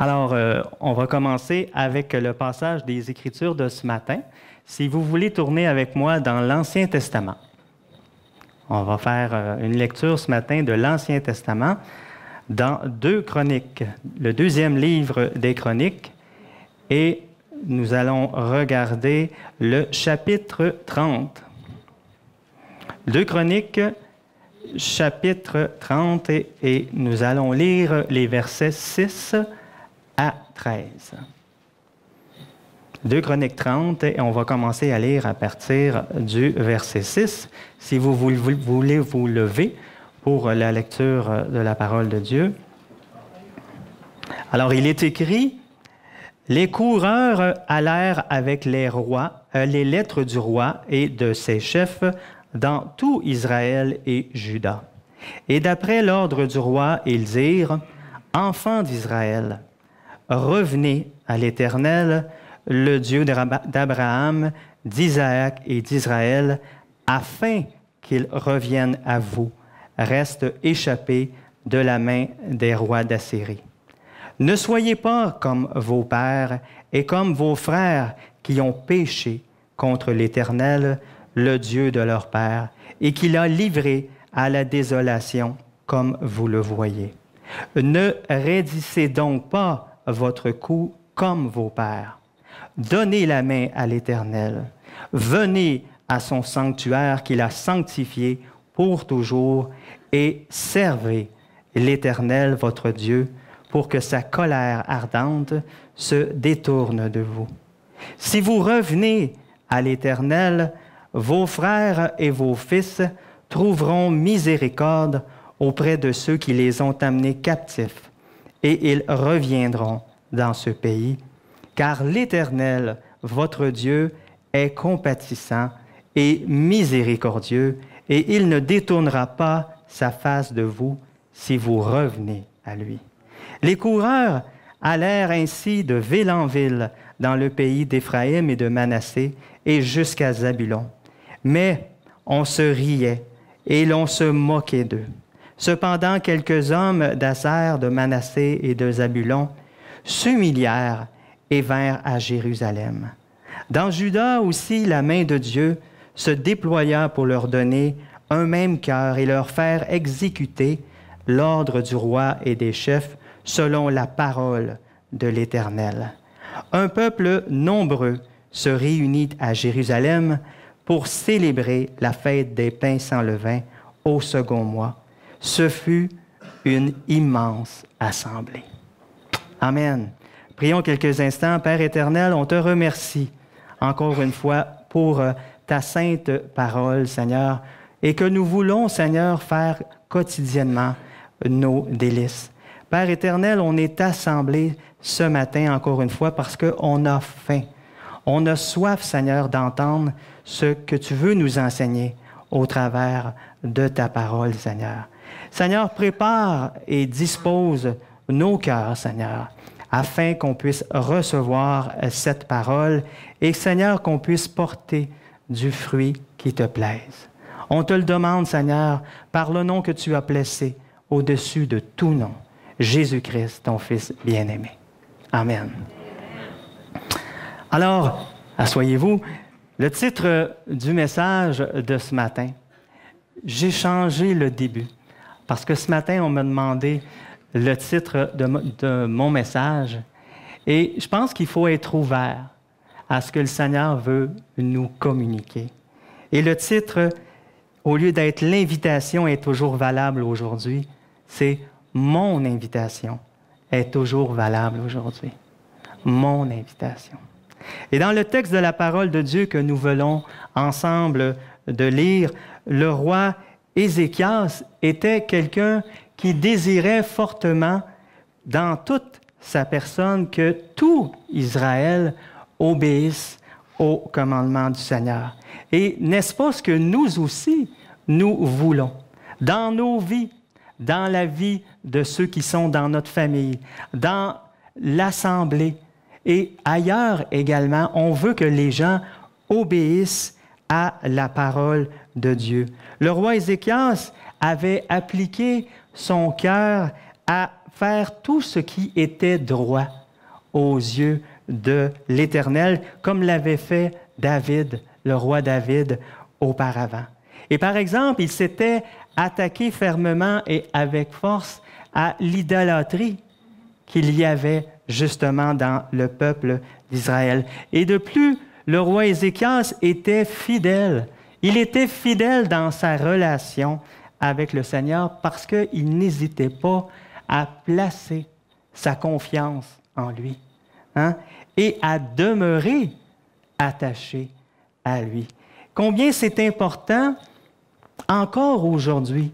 Alors, on va commencer avec le passage des Écritures de ce matin. Si vous voulez tourner avec moi dans l'Ancien Testament, on va faire une lecture ce matin de l'Ancien Testament dans 2 Chroniques, le 2e livre des Chroniques, et nous allons regarder le chapitre 30. 2 Chroniques, chapitre 30, et nous allons lire les versets 6 à 13. 2 Chroniques 30, et on va commencer à lire à partir du verset 6. Si vous voulez vous lever pour la lecture de la parole de Dieu. Alors, il est écrit: « Les coureurs allèrent avec les lettres du roi et de ses chefs dans tout Israël et Juda. Et d'après l'ordre du roi, ils dirent: Enfants d'Israël, revenez à l'Éternel, le Dieu d'Abraham, d'Isaac et d'Israël, afin qu'il revienne à vous, reste échappé de la main des rois d'Assyrie. Ne soyez pas comme vos pères et comme vos frères qui ont péché contre l'Éternel, le Dieu de leur père, et qui l'a livré à la désolation, comme vous le voyez. Ne raidissez donc pas votre cou comme vos pères. Donnez la main à l'Éternel. Venez à son sanctuaire qu'il a sanctifié pour toujours et servez l'Éternel, votre Dieu, pour que sa colère ardente se détourne de vous. Si vous revenez à l'Éternel, vos frères et vos fils trouveront miséricorde auprès de ceux qui les ont amenés captifs, et ils reviendront dans ce pays, car l'Éternel, votre Dieu, est compatissant et miséricordieux, et il ne détournera pas sa face de vous si vous revenez à lui. Les coureurs allèrent ainsi de ville en ville dans le pays d'Éphraïm et de Manassé et jusqu'à Zabulon. Mais on se riait et l'on se moquait d'eux. Cependant, quelques hommes d'Aser, de Manassé et de Zabulon s'humilièrent et vinrent à Jérusalem. Dans Juda aussi, la main de Dieu se déploya pour leur donner un même cœur et leur faire exécuter l'ordre du roi et des chefs selon la parole de l'Éternel. Un peuple nombreux se réunit à Jérusalem pour célébrer la fête des pains sans levain au second mois. Ce fut une immense assemblée. Amen. Prions quelques instants. Père éternel, on te remercie encore une fois pour ta sainte parole, Seigneur, et que nous voulons, Seigneur, faire quotidiennement nos délices. Père éternel, on est assemblés ce matin, encore une fois, parce qu'on a faim. On a soif, Seigneur, d'entendre ce que tu veux nous enseigner au travers de ta parole, Seigneur. Seigneur, prépare et dispose nos cœurs, Seigneur, afin qu'on puisse recevoir cette parole et, Seigneur, qu'on puisse porter du fruit qui te plaise. On te le demande, Seigneur, par le nom que tu as placé au-dessus de tout nom, Jésus-Christ, ton Fils bien-aimé. Amen. Alors, asseyez-vous. Le titre du message de ce matin, j'ai changé le début, parce que ce matin, on m'a demandé le titre de mon message, et je pense qu'il faut être ouvert à ce que le Seigneur veut nous communiquer. Et le titre, au lieu d'être l'invitation est toujours valable aujourd'hui, c'est mon invitation est toujours valable aujourd'hui. Mon invitation. Et dans le texte de la parole de Dieu que nous venons ensemble de lire, le roi Ézéchias était quelqu'un qui désirait fortement, dans toute sa personne, que tout Israël obéisse au commandement du Seigneur. Et n'est-ce pas ce que nous aussi, nous voulons, dans nos vies, dans la vie de ceux qui sont dans notre famille, dans l'assemblée et ailleurs également, on veut que les gens obéissent à la parole de Dieu. Le roi Ézéchias avait appliqué son cœur à faire tout ce qui était droit aux yeux de l'Éternel, comme l'avait fait David, le roi David, auparavant. Et par exemple, il s'était attaqué fermement et avec force à l'idolâtrie qu'il y avait justement dans le peuple d'Israël. Et de plus, le roi Ézéchias était fidèle. Il était fidèle dans sa relation avec le Seigneur parce qu'il n'hésitait pas à placer sa confiance en lui, hein, et à demeurer attaché à lui. Combien c'est important, encore aujourd'hui,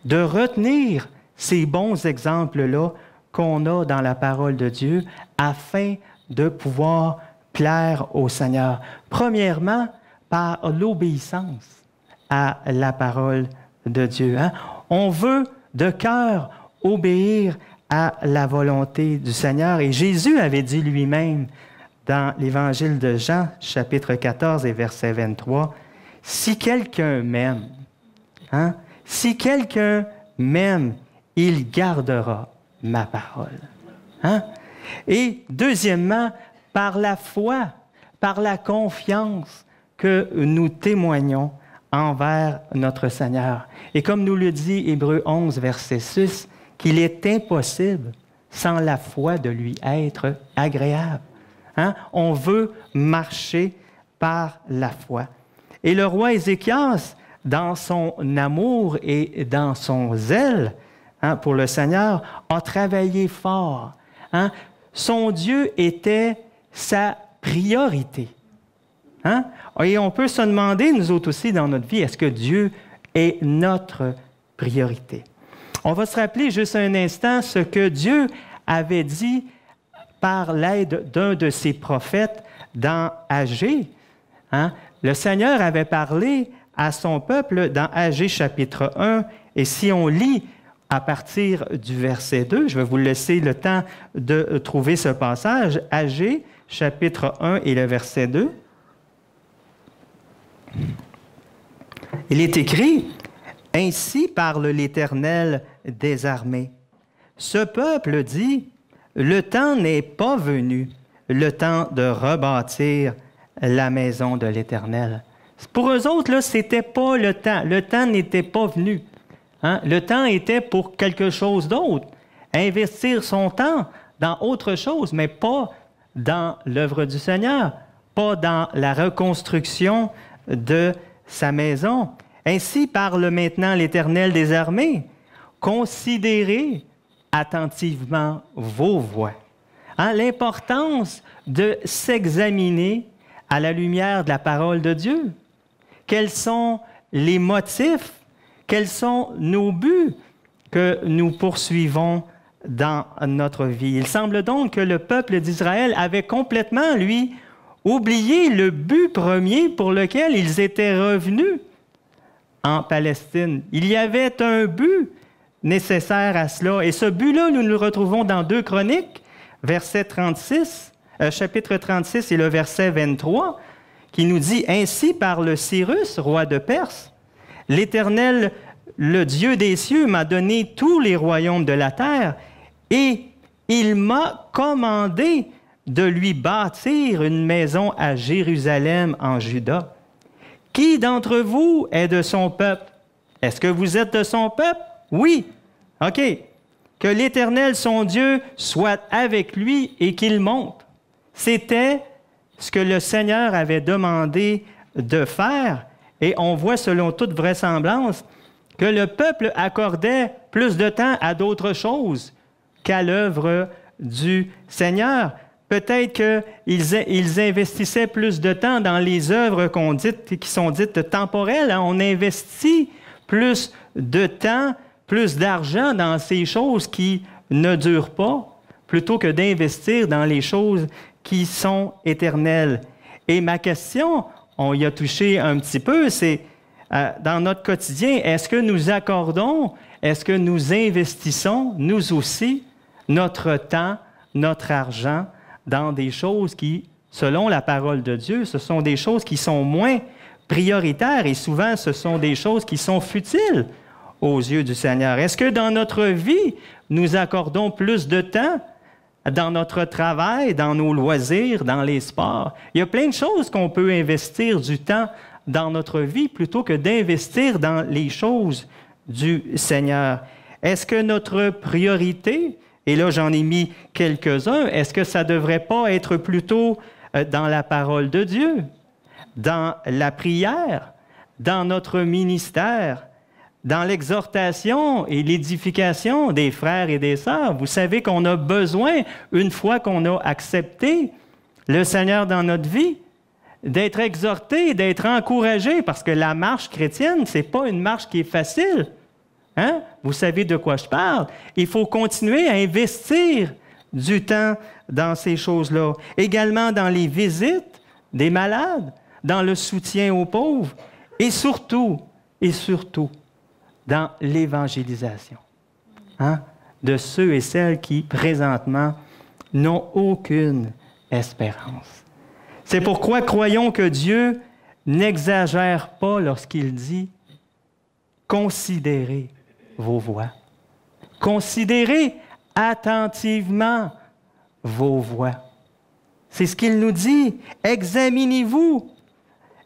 de retenir ces bons exemples-là qu'on a dans la parole de Dieu afin de pouvoir plaire au Seigneur. Premièrement, par l'obéissance à la parole de Dieu. Hein? On veut de cœur obéir à la volonté du Seigneur. Et Jésus avait dit lui-même dans l'Évangile de Jean, chapitre 14 et verset 23, « Si quelqu'un m'aime, hein, si quelqu'un m'aime, il gardera ma parole. » Hein? Et deuxièmement, par la foi, par la confiance que nous témoignons envers notre Seigneur. Et comme nous le dit Hébreux 11, verset 6, qu'il est impossible, sans la foi, de lui être agréable. Hein? On veut marcher par la foi. Et le roi Ézéchias, dans son amour et dans son zèle, hein, pour le Seigneur, a travaillé fort. Hein? Son Dieu était sa priorité. Hein? Et on peut se demander, nous autres aussi, dans notre vie, est-ce que Dieu est notre priorité? On va se rappeler juste un instant ce que Dieu avait dit par l'aide d'un de ses prophètes dans Agé. Hein? Le Seigneur avait parlé à son peuple dans Agé chapitre 1, et si on lit à partir du verset 2, je vais vous laisser le temps de trouver ce passage, Agé chapitre 1 et le verset 2. Il est écrit, « Ainsi parle l'Éternel des armées. Ce peuple dit, le temps n'est pas venu, le temps de rebâtir la maison de l'Éternel. » Pour eux autres, là, c'était pas le temps. Le temps n'était pas venu. Hein? Le temps était pour quelque chose d'autre. Investir son temps dans autre chose, mais pas dans l'œuvre du Seigneur, pas dans la reconstruction de sa maison. Ainsi parle maintenant l'Éternel des armées. Considérez attentivement vos voies. Hein? L'importance de s'examiner à la lumière de la parole de Dieu. Quels sont les motifs, quels sont nos buts que nous poursuivons dans notre vie? Il semble donc que le peuple d'Israël avait complètement, lui, oublié le but premier pour lequel ils étaient revenus en Palestine. Il y avait un but nécessaire à cela. Et ce but-là, nous le retrouvons dans 2 Chroniques, chapitre 36 et le verset 23, qui nous dit « Ainsi parle Cyrus, roi de Perse, l'Éternel, le Dieu des cieux, m'a donné tous les royaumes de la terre, et il m'a commandé de lui bâtir une maison à Jérusalem en Juda. Qui d'entre vous est de son peuple? Est-ce que vous êtes de son peuple? Oui. OK. Que l'Éternel, son Dieu, soit avec lui et qu'il monte. » C'était ce que le Seigneur avait demandé de faire. Et on voit, selon toute vraisemblance, que le peuple accordait plus de temps à d'autres choses qu'à l'œuvre du Seigneur. Peut-être qu'ils investissaient plus de temps dans les œuvres qui sont dites temporelles. Hein? On investit plus de temps, plus d'argent dans ces choses qui ne durent pas, plutôt que d'investir dans les choses qui sont éternelles. Et ma question, on y a touché un petit peu, c'est dans notre quotidien, est-ce que nous accordons, est-ce que nous investissons, nous aussi, notre temps, notre argent, dans des choses qui, selon la parole de Dieu, ce sont des choses qui sont moins prioritaires et souvent ce sont des choses qui sont futiles aux yeux du Seigneur? Est-ce que dans notre vie, nous accordons plus de temps dans notre travail, dans nos loisirs, dans les sports? Il y a plein de choses qu'on peut investir du temps dans notre vie plutôt que d'investir dans les choses du Seigneur. Est-ce que notre priorité, et là j'en ai mis quelques-uns, est-ce que ça ne devrait pas être plutôt dans la parole de Dieu, dans la prière, dans notre ministère, dans l'exhortation et l'édification des frères et des sœurs? Vous savez qu'on a besoin, une fois qu'on a accepté le Seigneur dans notre vie, d'être exhorté, d'être encouragé, parce que la marche chrétienne, ce n'est pas une marche qui est facile. Hein? Vous savez de quoi je parle. Il faut continuer à investir du temps dans ces choses-là. Également dans les visites des malades, dans le soutien aux pauvres et surtout, dans l'évangélisation de ceux et celles qui, présentement, n'ont aucune espérance. C'est pourquoi croyons que Dieu n'exagère pas lorsqu'il dit « Considérez vos voies. Considérez attentivement vos voies. » C'est ce qu'il nous dit. Examinez-vous.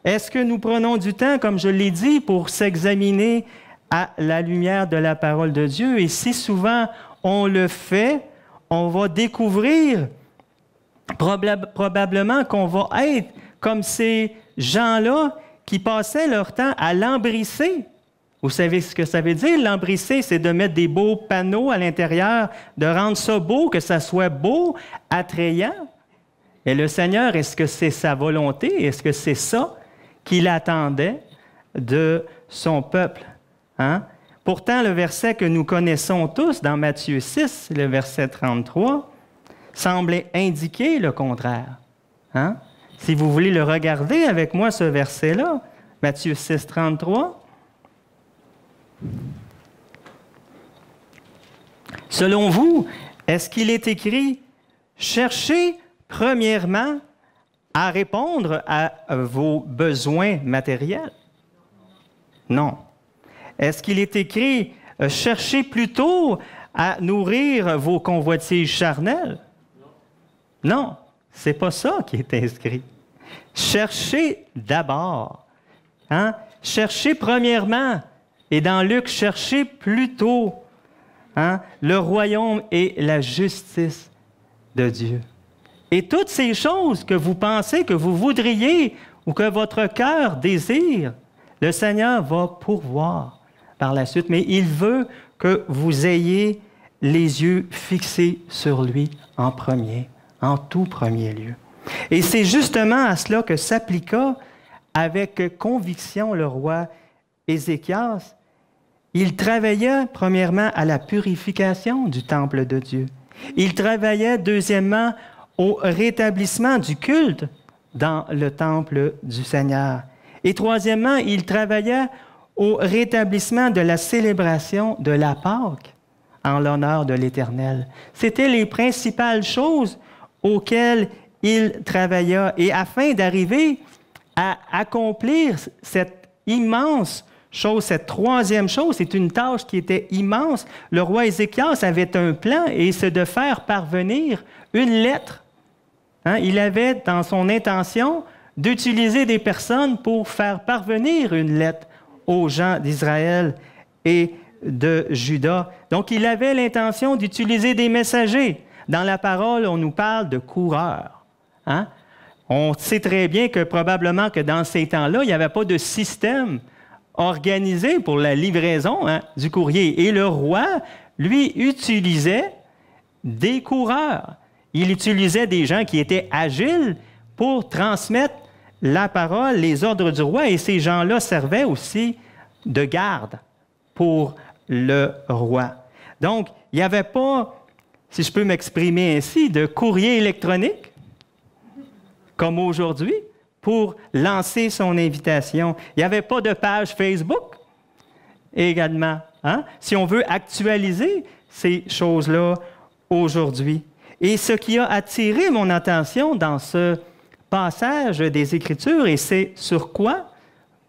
Est-ce que nous prenons du temps, comme je l'ai dit, pour s'examiner à la lumière de la parole de Dieu? Et si souvent on le fait, on va découvrir probablement qu'on va être comme ces gens-là qui passaient leur temps à lambrisser. Vous savez ce que ça veut dire? Lambrisser, c'est de mettre des beaux panneaux à l'intérieur, de rendre ça beau, que ça soit beau, attrayant. Et le Seigneur, est-ce que c'est sa volonté? Est-ce que c'est ça qu'il attendait de son peuple? Hein? Pourtant, le verset que nous connaissons tous dans Matthieu 6, le verset 33, semblait indiquer le contraire. Hein? Si vous voulez le regarder avec moi, ce verset-là, Matthieu 6, 33. Selon vous, est-ce qu'il est écrit « Cherchez premièrement à répondre à vos besoins matériels? » Non. Est-ce qu'il est écrit « Cherchez plutôt à nourrir vos convoitises charnelles? » Non, c'est pas ça qui est inscrit. Cherchez d'abord. Hein? Cherchez premièrement. Et dans Luc, cherchez plutôt le royaume et la justice de Dieu. Et toutes ces choses que vous pensez, que vous voudriez ou que votre cœur désire, le Seigneur va pourvoir par la suite. Mais il veut que vous ayez les yeux fixés sur lui en premier, en tout premier lieu. Et c'est justement à cela que s'appliqua avec conviction le roi Ézéchias. Il travaillait premièrement à la purification du temple de Dieu. Il travaillait deuxièmement au rétablissement du culte dans le temple du Seigneur. Et troisièmement, il travaillait au rétablissement de la célébration de la Pâque en l'honneur de l'Éternel. C'était les principales choses auxquelles il travailla. Et afin d'arriver à accomplir cette immense chose, cette troisième chose, c'est une tâche qui était immense. Le roi Ézéchias avait un plan et c'est de faire parvenir une lettre. Il avait dans son intention d'utiliser des personnes pour faire parvenir une lettre aux gens d'Israël et de Juda. Donc, il avait l'intention d'utiliser des messagers. Dans la parole, on nous parle de coureurs. On sait très bien que probablement que dans ces temps-là, il n'y avait pas de système organisé pour la livraison du courrier. Et le roi, lui, utilisait des coureurs. Il utilisait des gens qui étaient agiles pour transmettre la parole, les ordres du roi, et ces gens-là servaient aussi de garde pour le roi. Donc, il n'y avait pas, si je peux m'exprimer ainsi, de courrier électronique, comme aujourd'hui, pour lancer son invitation. Il n'y avait pas de page Facebook également. Si on veut actualiser ces choses-là aujourd'hui. Et ce qui a attiré mon attention dans ce passage des Écritures, et c'est sur quoi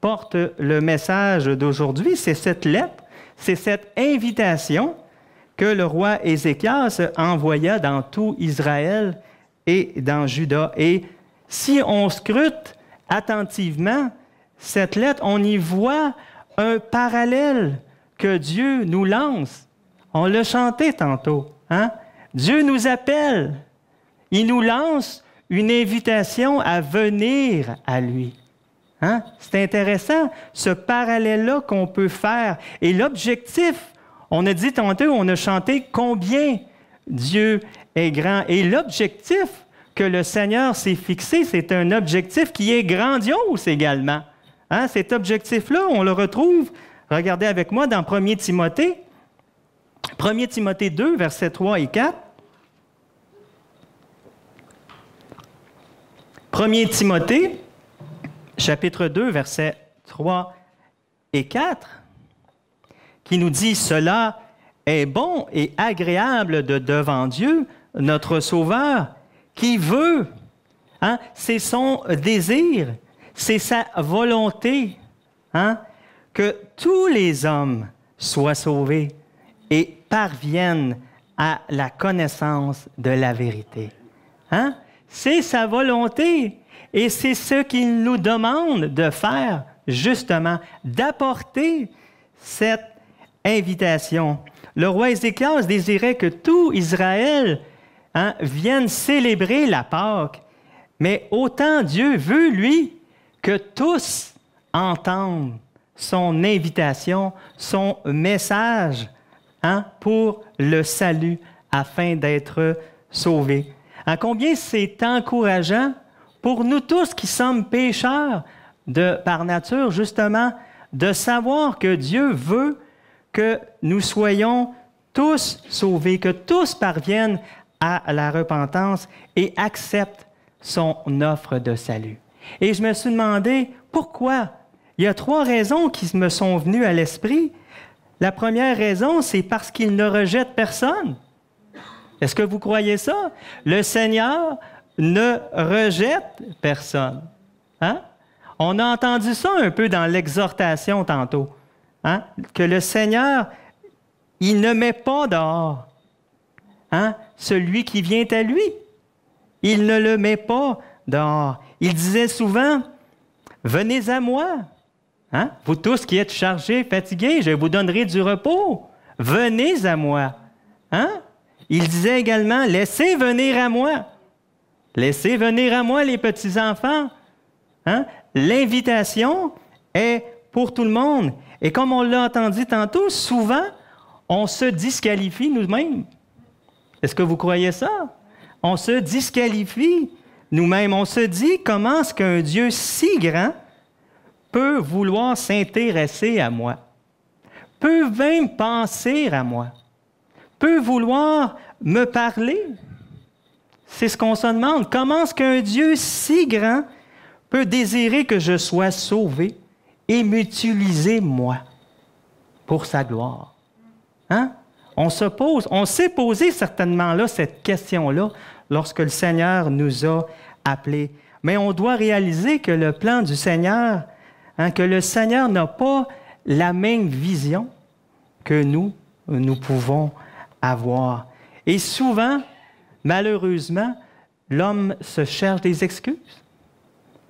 porte le message d'aujourd'hui, c'est cette lettre, c'est cette invitation que le roi Ézéchias envoya dans tout Israël et dans Juda. Et si on scrute attentivement cette lettre, on y voit un parallèle que Dieu nous lance. On l'a chanté tantôt. Hein? Dieu nous appelle. Il nous lance une invitation à venir à lui. Hein? C'est intéressant, ce parallèle-là qu'on peut faire. Et l'objectif, on a dit tantôt, on a chanté combien Dieu est grand. Et l'objectif que le Seigneur s'est fixé, c'est un objectif qui est grandiose également. Hein? Cet objectif-là, on le retrouve, regardez avec moi, dans 1 Timothée. 1 Timothée 2, versets 3 et 4. 1 Timothée, chapitre 2, versets 3 et 4, qui nous dit « Cela est bon et agréable de devant Dieu, notre Sauveur, qui veut, hein, c'est son désir, c'est sa volonté, hein, que tous les hommes soient sauvés et parviennent à la connaissance de la vérité. Hein? C'est sa volonté et c'est ce qu'il nous demande de faire, justement, d'apporter cette invitation. Le roi Ézéchias désirait que tout Israël, hein, vienne célébrer la Pâque, mais autant Dieu veut, lui, que tous entendent son invitation, son message, hein, pour le salut, afin d'être sauvés. Hein, combien c'est encourageant pour nous tous qui sommes pécheurs par nature, justement, de savoir que Dieu veut que nous soyons tous sauvés, que tous parviennent à la repentance et acceptent son offre de salut. Et je me suis demandé pourquoi. Il y a 3 raisons qui me sont venues à l'esprit. La première raison, c'est parce qu'il ne rejette personne. Est-ce que vous croyez ça? Le Seigneur ne rejette personne. Hein? On a entendu ça un peu dans l'exhortation tantôt. Hein? Que le Seigneur, il ne met pas dehors, hein, celui qui vient à lui. Il ne le met pas dehors. Il disait souvent, « Venez à moi, hein? Vous tous qui êtes chargés, fatigués, je vous donnerai du repos. Venez à moi. » Hein? Il disait également, « Laissez venir à moi. Laissez venir à moi les petits-enfants. » Hein? L'invitation est pour tout le monde. Et comme on l'a entendu tantôt, souvent, on se disqualifie nous-mêmes. Est-ce que vous croyez ça? On se disqualifie nous-mêmes. On se dit, comment est-ce qu'un Dieu si grand peut vouloir s'intéresser à moi, peut même penser à moi, peut vouloir me parler? C'est ce qu'on se demande. Comment est-ce qu'un Dieu si grand peut désirer que je sois sauvé et m'utiliser moi pour sa gloire? Hein? On s'est posé certainement là cette question-là lorsque le Seigneur nous a appelés. Mais on doit réaliser que le plan du Seigneur, hein, que le Seigneur n'a pas la même vision que nous pouvons avoir. Et souvent, malheureusement, l'homme se cherche des excuses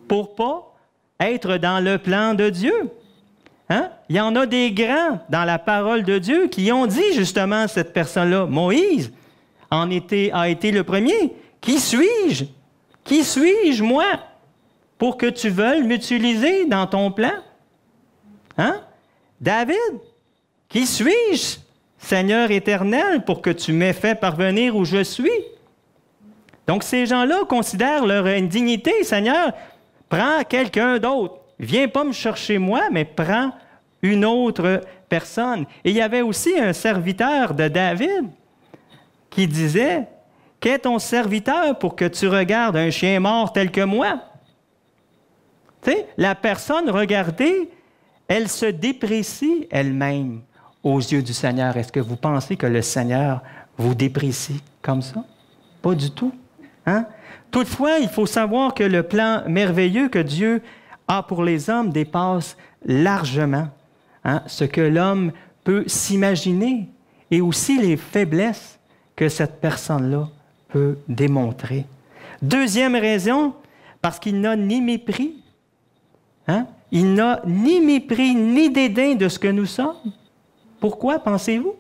pour ne pas être dans le plan de Dieu. Hein? Il y en a des grands dans la parole de Dieu qui ont dit justement cette personne-là. Moïse a été le premier. Qui suis-je? Qui suis-je, moi, pour que tu veuilles m'utiliser dans ton plan? Hein? David, qui suis-je, Seigneur éternel, pour que tu m'aies fait parvenir où je suis? Donc, ces gens-là considèrent leur indignité. Seigneur, prends quelqu'un d'autre. Viens pas me chercher moi, mais prends une autre personne. Et il y avait aussi un serviteur de David qui disait, « Qu'est ton serviteur pour que tu regardes un chien mort tel que moi? » Tu sais, la personne regardée, elle se déprécie elle-même aux yeux du Seigneur. Est-ce que vous pensez que le Seigneur vous déprécie comme ça? Pas du tout. Hein? Toutefois, il faut savoir que le plan merveilleux que Dieu a pour les hommes dépasse largement, hein, ce que l'homme peut s'imaginer et aussi les faiblesses que cette personne-là peut démontrer. Deuxième raison, parce qu'il n'a ni mépris. Hein? Il n'a ni mépris ni dédain de ce que nous sommes. Pourquoi, pensez-vous?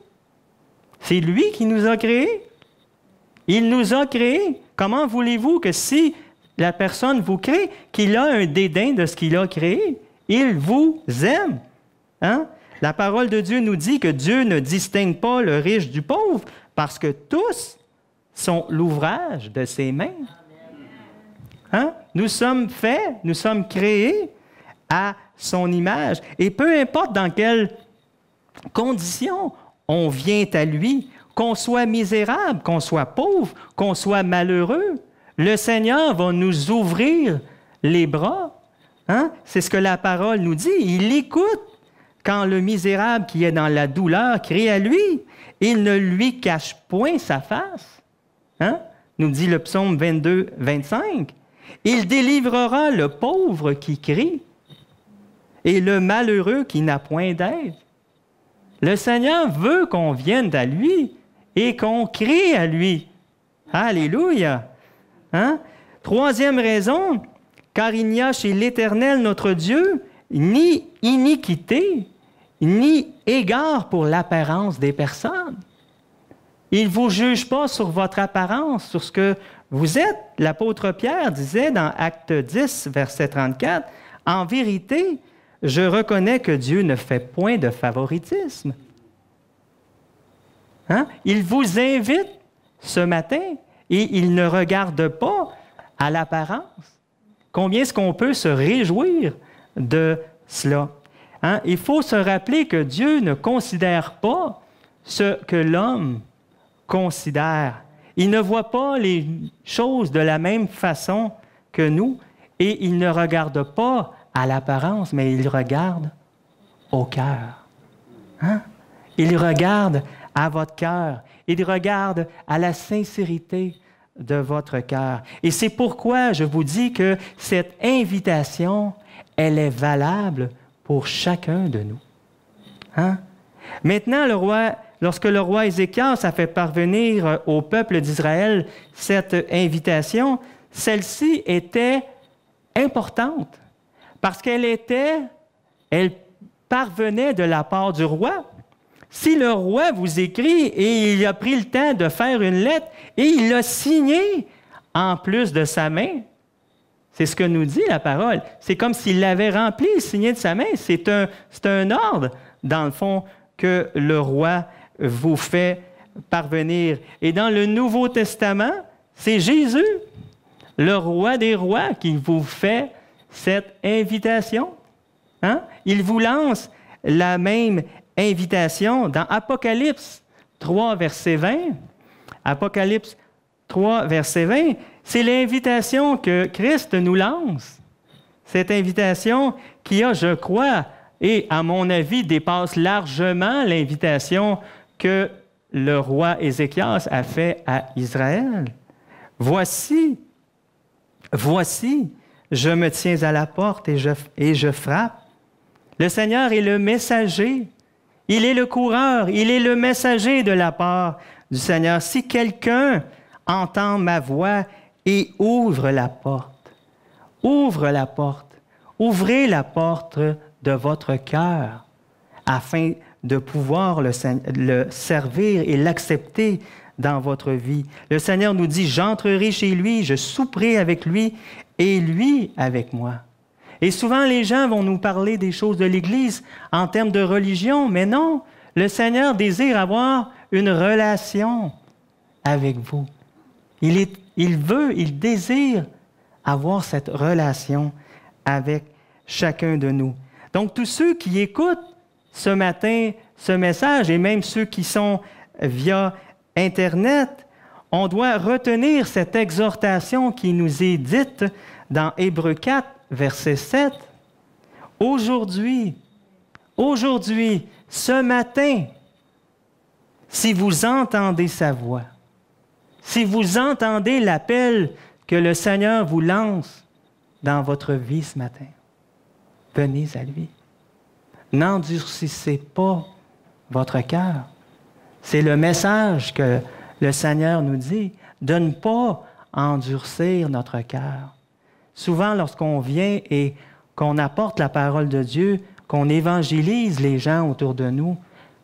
C'est lui qui nous a créés. Il nous a créés. Comment voulez-vous que si la personne vous crée, qu'il a un dédain de ce qu'il a créé? Il vous aime. Hein? La parole de Dieu nous dit que Dieu ne distingue pas le riche du pauvre parce que tous sont l'ouvrage de ses mains. Hein? Nous sommes faits, nous sommes créés à son image. Et peu importe dans quelles conditions on vient à lui, qu'on soit misérable, qu'on soit pauvre, qu'on soit malheureux, le Seigneur va nous ouvrir les bras. Hein? C'est ce que la parole nous dit. Il écoute quand le misérable qui est dans la douleur crie à lui. Il ne lui cache point sa face. Hein? Nous dit le psaume 22, 25. Il délivrera le pauvre qui crie et le malheureux qui n'a point d'aide. Le Seigneur veut qu'on vienne à lui et qu'on crie à lui. Alléluia! Hein? Troisième raison, car il n'y a chez l'Éternel notre Dieu ni iniquité, ni égard pour l'apparence des personnes. Il ne vous juge pas sur votre apparence, sur ce que vous êtes. L'apôtre Pierre disait dans Acte 10, verset 34, « En vérité, je reconnais que Dieu ne fait point de favoritisme. » Hein? Il vous invite ce matin et il ne regarde pas à l'apparence. Combien est-ce qu'on peut se réjouir de cela? Hein? Il faut se rappeler que Dieu ne considère pas ce que l'homme considère. Il ne voit pas les choses de la même façon que nous et il ne regarde pas à l'apparence, mais il regarde au cœur. Hein? Il regarde à votre cœur. Il regarde à la sincérité de votre cœur. Et c'est pourquoi je vous dis que cette invitation, elle est valable pour chacun de nous. Hein? Maintenant, lorsque le roi Ézéchias a fait parvenir au peuple d'Israël cette invitation, celle-ci était importante parce elle parvenait de la part du roi. Si le roi vous écrit et il a pris le temps de faire une lettre et il l'a signée en plus de sa main, c'est ce que nous dit la parole. C'est comme s'il l'avait rempli, signé de sa main. C'est un ordre, dans le fond, que le roi vous fait parvenir. Et dans le Nouveau Testament, c'est Jésus, le roi des rois, qui vous fait cette invitation. Hein? Il vous lance la même invitation dans Apocalypse 3, verset 20. Apocalypse 3, verset 20, c'est l'invitation que Christ nous lance. Cette invitation qui a, je crois, et à mon avis, dépasse largement l'invitation que le roi Ézéchias a fait à Israël. Voici, je me tiens à la porte et je frappe. Le Seigneur est le messager. Il est le coureur, il est le messager de la part du Seigneur. Si quelqu'un entend ma voix et ouvre la porte, ouvrez la porte de votre cœur afin de pouvoir le servir et l'accepter dans votre vie. Le Seigneur nous dit, j'entrerai chez lui, je souperai avec lui et lui avec moi. Et souvent, les gens vont nous parler des choses de l'Église en termes de religion, mais non, le Seigneur désire avoir une relation avec vous. Il désire avoir cette relation avec chacun de nous. Donc, tous ceux qui écoutent ce matin ce message, et même ceux qui sont via Internet, on doit retenir cette exhortation qui nous est dite dans Hébreux 4, verset 7. Aujourd'hui, ce matin, si vous entendez sa voix, si vous entendez l'appel que le Seigneur vous lance dans votre vie ce matin, venez à lui. N'endurcissez pas votre cœur. C'est le message que le Seigneur nous dit, de ne pas endurcir notre cœur. Souvent, lorsqu'on vient et qu'on apporte la parole de Dieu, qu'on évangélise les gens autour de nous,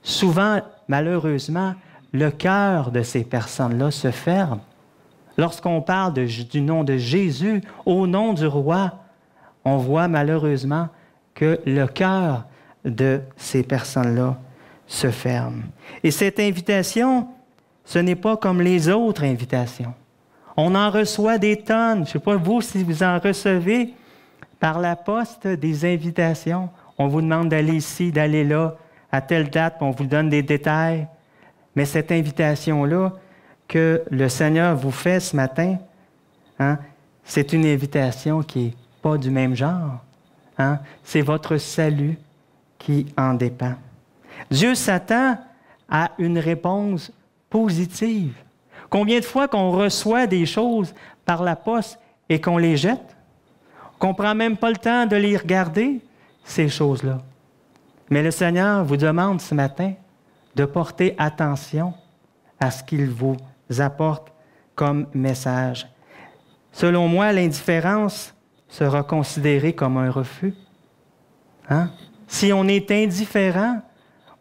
souvent, malheureusement, le cœur de ces personnes-là se ferme. Lorsqu'on parle du nom de Jésus, au nom du roi, on voit malheureusement que le cœur de ces personnes-là se ferme. Et cette invitation, ce n'est pas comme les autres invitations. On en reçoit des tonnes. Je ne sais pas vous si vous en recevez par la poste des invitations. On vous demande d'aller ici, d'aller là, à telle date, on vous donne des détails. Mais cette invitation-là que le Seigneur vous fait ce matin, hein, c'est une invitation qui n'est pas du même genre. Hein? C'est votre salut qui en dépend. Dieu s'attend à une réponse positive. Combien de fois qu'on reçoit des choses par la poste et qu'on les jette, qu'on ne prend même pas le temps de les regarder, ces choses-là. Mais le Seigneur vous demande ce matin de porter attention à ce qu'il vous apporte comme message. Selon moi, l'indifférence sera considérée comme un refus. Hein? Si on est indifférent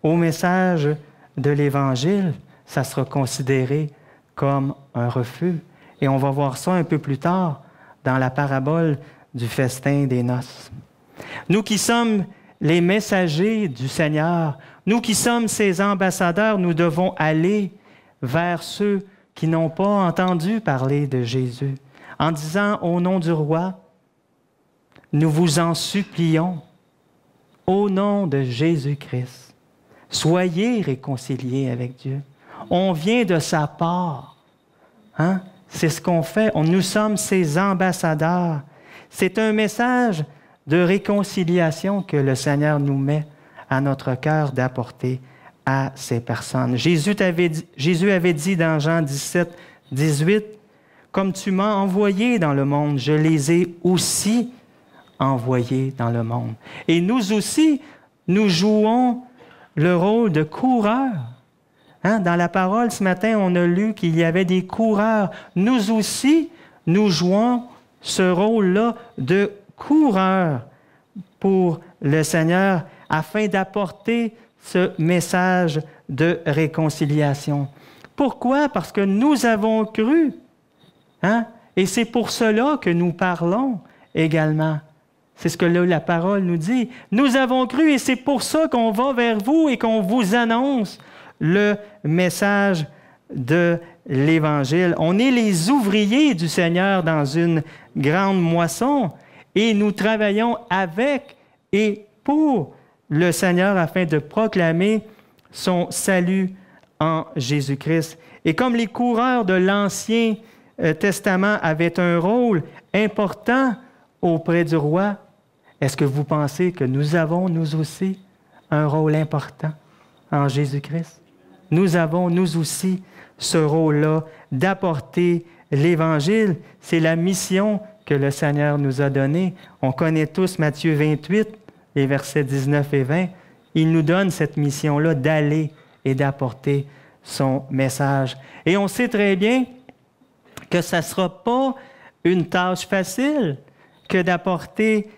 au message de l'Évangile, ça sera considéré comme un refus. Et on va voir ça un peu plus tard dans la parabole du festin des noces. Nous qui sommes les messagers du Seigneur, nous qui sommes ses ambassadeurs, nous devons aller vers ceux qui n'ont pas entendu parler de Jésus, en disant au nom du roi, nous vous en supplions, au nom de Jésus-Christ, soyez réconciliés avec Dieu. On vient de sa part. Hein? C'est ce qu'on fait. Nous sommes ses ambassadeurs. C'est un message de réconciliation que le Seigneur nous met à notre cœur d'apporter à ces personnes. Jésus avait dit dans Jean 17, 18, « Comme tu m'as envoyé dans le monde, je les ai aussi envoyés dans le monde. » Et nous aussi, nous jouons le rôle de coureurs. Hein? Dans la parole, ce matin, on a lu qu'il y avait des coureurs. Nous aussi, nous jouons ce rôle-là de coureurs pour le Seigneur afin d'apporter ce message de réconciliation. Pourquoi? Parce que nous avons cru. Hein? Et c'est pour cela que nous parlons également. C'est ce que la parole nous dit. Nous avons cru et c'est pour ça qu'on va vers vous et qu'on vous annonce le message de l'Évangile. On est les ouvriers du Seigneur dans une grande moisson et nous travaillons avec et pour le Seigneur afin de proclamer son salut en Jésus-Christ. Et comme les coureurs de l'Ancien Testament avaient un rôle important auprès du roi, est-ce que vous pensez que nous avons, nous aussi, un rôle important en Jésus-Christ? Nous avons, nous aussi, ce rôle-là d'apporter l'Évangile. C'est la mission que le Seigneur nous a donnée. On connaît tous Matthieu 28, les versets 19 et 20. Il nous donne cette mission-là d'aller et d'apporter son message. Et on sait très bien que ça ne sera pas une tâche facile que d'apporter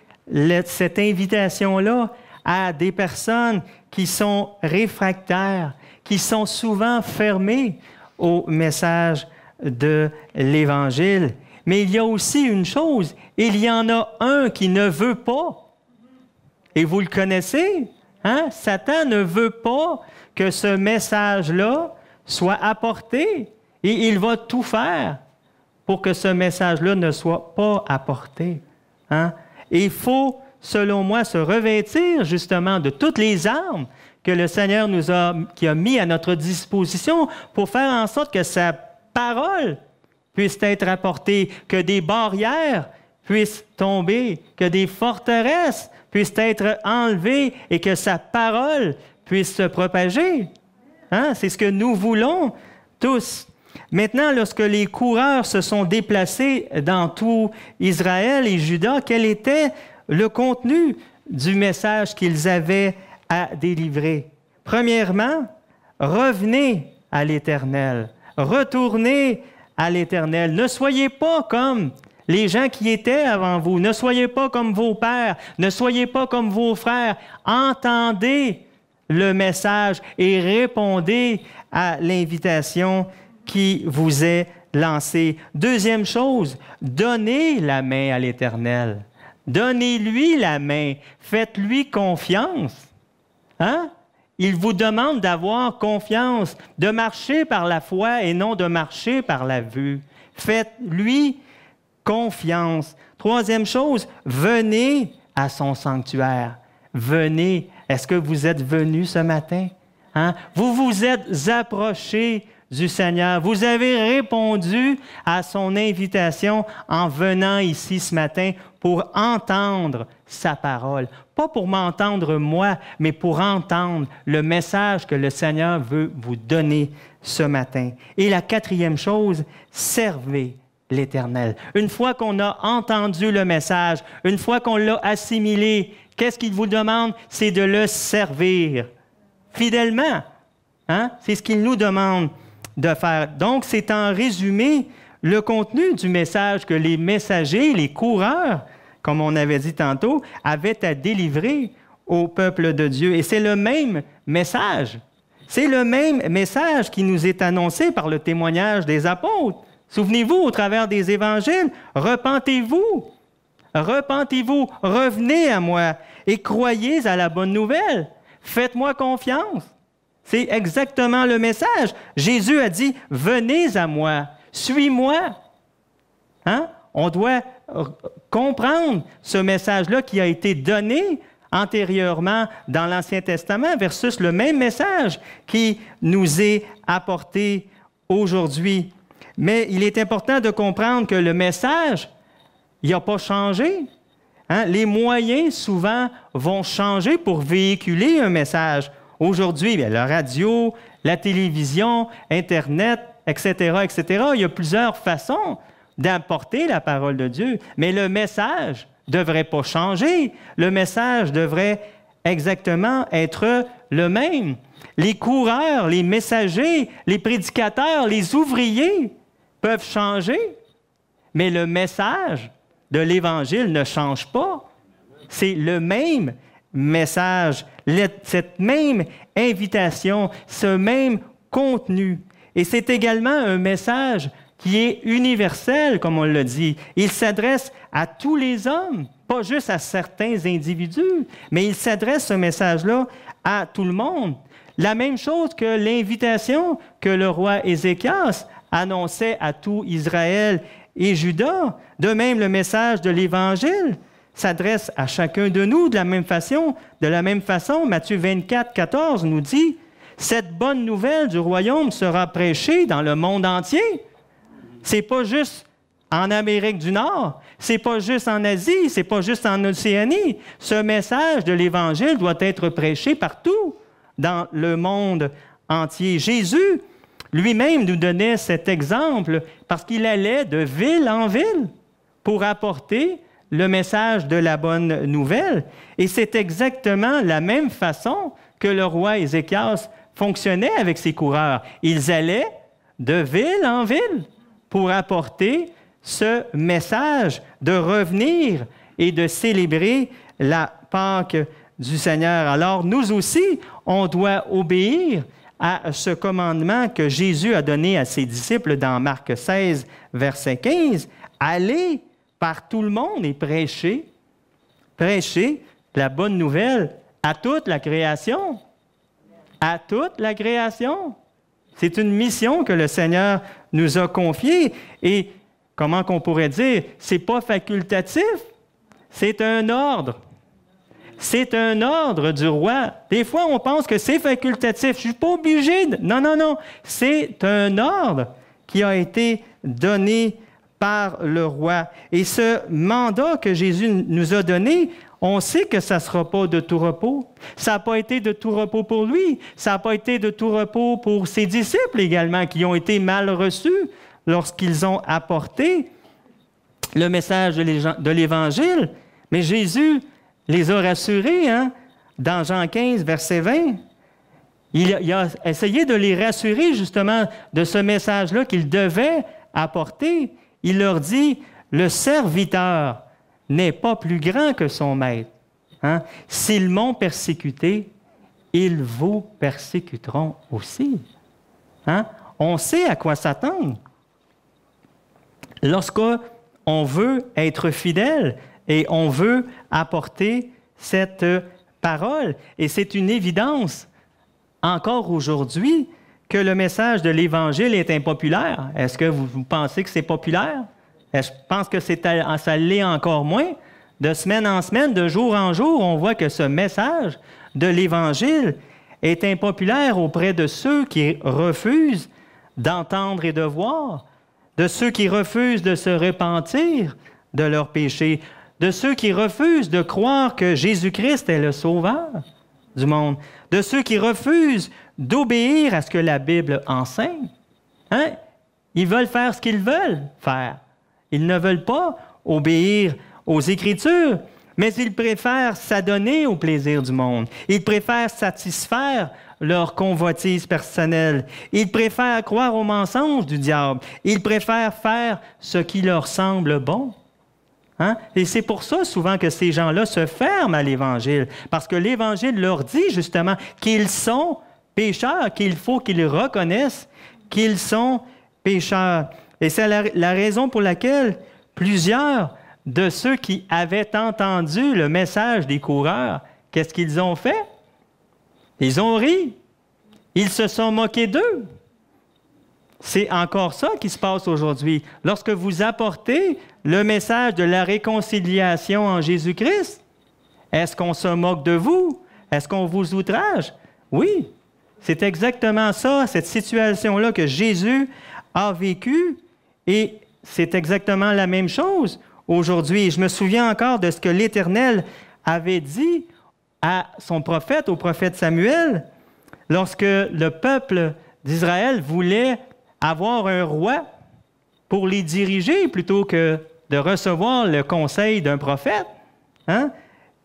cette invitation-là à des personnes qui sont réfractaires, qui sont souvent fermées au message de l'Évangile. Mais il y a aussi une chose, il y en a un qui ne veut pas. Et vous le connaissez, hein? Satan ne veut pas que ce message-là soit apporté. Et il va tout faire pour que ce message-là ne soit pas apporté. Hein? Et il faut, selon moi, se revêtir justement de toutes les armes que le Seigneur qui a mis à notre disposition pour faire en sorte que sa parole puisse être apportée, que des barrières puissent tomber, que des forteresses puissent être enlevées et que sa parole puisse se propager. Hein? C'est ce que nous voulons tous. Maintenant, lorsque les coureurs se sont déplacés dans tout Israël et Juda, quel était le contenu du message qu'ils avaient à délivrer? Premièrement, revenez à l'Éternel. Retournez à l'Éternel. Ne soyez pas comme les gens qui étaient avant vous. Ne soyez pas comme vos pères. Ne soyez pas comme vos frères. Entendez le message et répondez à l'invitation qui vous est lancée. Deuxième chose, donnez la main à l'Éternel. Donnez-lui la main. Faites-lui confiance. Hein? Il vous demande d'avoir confiance, de marcher par la foi et non de marcher par la vue. Faites-lui confiance. Troisième chose, venez à son sanctuaire. Venez. Est-ce que vous êtes venus ce matin? Hein? Vous vous êtes approchés du Seigneur. Vous avez répondu à son invitation en venant ici ce matin pour entendre sa parole. Pas pour m'entendre moi, mais pour entendre le message que le Seigneur veut vous donner ce matin. Et la quatrième chose, servez l'Éternel. Une fois qu'on a entendu le message, une fois qu'on l'a assimilé, qu'est-ce qu'il vous demande? C'est de le servir fidèlement. Hein? C'est ce qu'il nous demande de faire. Donc, c'est en résumé le contenu du message que les messagers, les coureurs, comme on avait dit tantôt, avaient à délivrer au peuple de Dieu. Et c'est le même message. C'est le même message qui nous est annoncé par le témoignage des apôtres. Souvenez-vous, au travers des évangiles, repentez-vous, repentez-vous, revenez à moi et croyez à la bonne nouvelle. Faites-moi confiance. C'est exactement le message. Jésus a dit, venez à moi, suis-moi. Hein? On doit comprendre ce message-là qui a été donné antérieurement dans l'Ancien Testament versus le même message qui nous est apporté aujourd'hui. Mais il est important de comprendre que le message, il n'a pas changé. Hein? Les moyens, souvent, vont changer pour véhiculer un message. Aujourd'hui, bien, la radio, la télévision, Internet, etc., etc., il y a plusieurs façons d'apporter la parole de Dieu. Mais le message ne devrait pas changer. Le message devrait exactement être le même. Les coureurs, les messagers, les prédicateurs, les ouvriers peuvent changer, mais le message de l'Évangile ne change pas. C'est le même message, cette même invitation, ce même contenu. Et c'est également un message qui est universel, comme on l'a dit. Il s'adresse à tous les hommes, pas juste à certains individus, mais il s'adresse, ce message-là, à tout le monde. La même chose que l'invitation que le roi Ézéchias annonçait à tout Israël et Juda. De même, le message de l'Évangile s'adresse à chacun de nous de la même façon. De la même façon, Matthieu 24, 14 nous dit « Cette bonne nouvelle du royaume sera prêchée dans le monde entier. » C'est pas juste en Amérique du Nord, c'est pas juste en Asie, c'est pas juste en Océanie. Ce message de l'Évangile doit être prêché partout dans le monde entier. Jésus lui-même nous donnait cet exemple parce qu'il allait de ville en ville pour apporter le message de la bonne nouvelle. Et c'est exactement la même façon que le roi Ézéchias fonctionnait avec ses coureurs. Ils allaient de ville en ville pour apporter ce message de revenir et de célébrer la Pâque du Seigneur. Alors, nous aussi, on doit obéir à ce commandement que Jésus a donné à ses disciples dans Marc 16, verset 15. Allez par tout le monde et prêcher la bonne nouvelle à toute la création. À toute la création. C'est une mission que le Seigneur nous a confiée. Et comment qu'on pourrait dire, c'est pas facultatif, c'est un ordre. C'est un ordre du roi. Des fois, on pense que c'est facultatif. Je ne suis pas obligé de... Non, non, non. C'est un ordre qui a été donné par le roi. Et ce mandat que Jésus nous a donné, on sait que ça ne sera pas de tout repos. Ça n'a pas été de tout repos pour lui. Ça n'a pas été de tout repos pour ses disciples également, qui ont été mal reçus lorsqu'ils ont apporté le message de l'Évangile. Mais Jésus les a rassurés, hein? Dans Jean 15, verset 20. Il a essayé de les rassurer justement de ce message-là qu'ils devaient apporter. Il leur dit, le serviteur n'est pas plus grand que son maître. Hein? S'ils m'ont persécuté, ils vous persécuteront aussi. Hein? On sait à quoi s'attendre. Lorsqu'on veut être fidèle et on veut apporter cette parole, et c'est une évidence encore aujourd'hui que le message de l'Évangile est impopulaire. Est-ce que vous pensez que c'est populaire? Je pense que ça l'est encore moins. De semaine en semaine, de jour en jour, on voit que ce message de l'Évangile est impopulaire auprès de ceux qui refusent d'entendre et de voir, de ceux qui refusent de se repentir de leurs péchés, de ceux qui refusent de croire que Jésus-Christ est le Sauveur du monde, de ceux qui refusent d'obéir à ce que la Bible enseigne. Hein? Ils veulent faire ce qu'ils veulent faire. Ils ne veulent pas obéir aux Écritures, mais ils préfèrent s'adonner au plaisir du monde. Ils préfèrent satisfaire leur convoitise personnelle. Ils préfèrent croire aux mensonges du diable. Ils préfèrent faire ce qui leur semble bon. Hein? Et c'est pour ça souvent que ces gens-là se ferment à l'Évangile, parce que l'Évangile leur dit justement qu'ils sont pécheurs, qu'il faut qu'ils reconnaissent qu'ils sont pécheurs. Et c'est la raison pour laquelle plusieurs de ceux qui avaient entendu le message des coureurs, qu'est-ce qu'ils ont fait? Ils ont ri. Ils se sont moqués d'eux. C'est encore ça qui se passe aujourd'hui. Lorsque vous apportez le message de la réconciliation en Jésus-Christ, est-ce qu'on se moque de vous? Est-ce qu'on vous outrage? Oui, c'est exactement ça, cette situation-là que Jésus a vécue, et c'est exactement la même chose aujourd'hui. Je me souviens encore de ce que l'Éternel avait dit à son prophète, au prophète Samuel, lorsque le peuple d'Israël voulait avoir un roi pour les diriger plutôt que de recevoir le conseil d'un prophète. Hein?